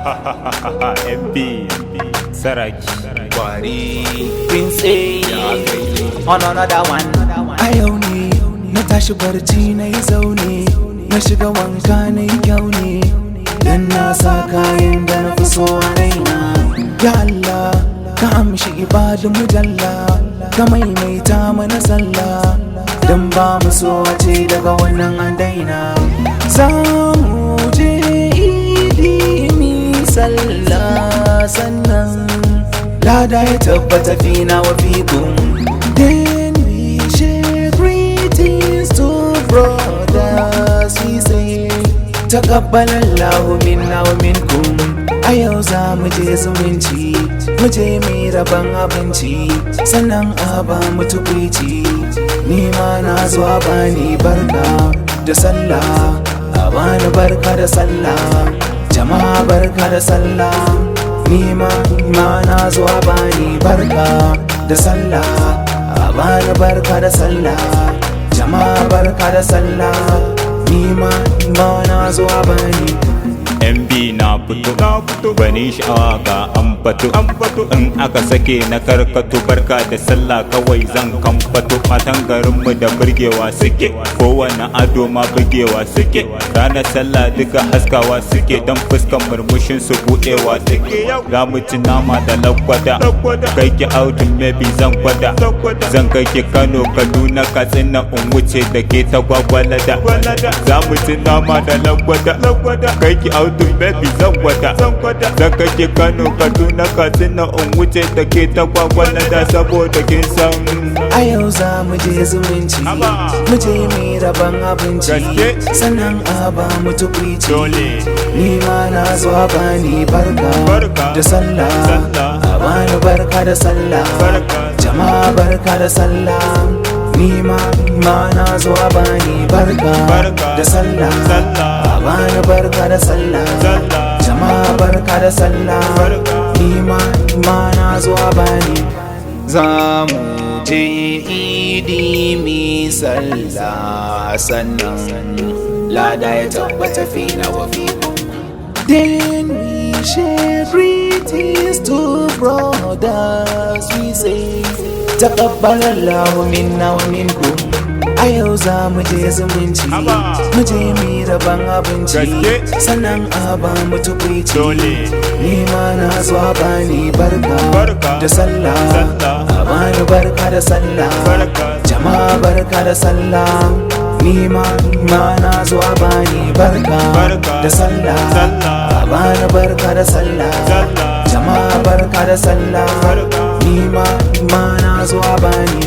MB Saraki Kwari on another one. A yau ne na tashi barci na yi zaune, na shiga wanka na yi kyau ne, dan na sa kayan da na fi so a raina. Ya Allah ka amshi ibadun mujalla, ka maimaita mana sallah, dan ba mu so a ce daga wannan an daina. Za mu je idi mi sallah, sannan lada ya tabbata fina wa fikum. Then we share greetings to brothers, we say taqabbalallahu minna wa minkum. A yau za mu je zumunci, mu je mai rabon abinci, sannan a ba mu tukwici. Ni ma na zuwa bani barka da sallah, a bani barka da sallah, jama'a barka da sallah. Ni ma na zuwa bani barka da sallah, a bani barka da sallah, jama'a barka da sallah. Ni ma na zuwa bani. MB na fito bani sha'awa ga an fato in aka sake na karkato, barka da sallah kawai zan kamfato. Matan garinmu da burgewa suke, kowane ado ma burgewa suke, ranar sallah duka haskawa suke, dan fuskan murmushin su buɗewa suke. Za mu ci nama da lagwada, kai ki audun maybe zan gwada, zan kai ki Kano, Kaduna, Katsina in wuce da ke ta gwagwalada. Za mu ci nama da lagwada, kai ki audun maybe zan gwada, zan kai ki Kano, Kaduna, Katsina in wuce da ke ta gwagwalada, saboda kin san a yau za mu je zumunci, mu je mai rabon abinci, sannan a ba mu tukwici. Ni ma na zuwa bani barka da sallah, a bani barka da sallah, jama'a barka da sallah. Ni ma na zuwa bani barka da sallah, a bani barka da sallah, jama'a barka da sallah. Ni ma na zuwa bani. Za mu je idi mi sallah, sannan lada ya tabbata fina wa fikum. Then we share greetings to brothers, we say taqabbalallahu minna wa minkum. A yau za mu je zumunci, mu je mai rabon abinci, sannan a ba mu tukwici. Ni ma na zuwa bani barka da sallah, a bani barka da sallah, jama'a barka da sallah. Ni ma na zuwa bani barka da sallah, a bani barka da sallah, jama'a barka da sallah. Ni ma na zuwa bani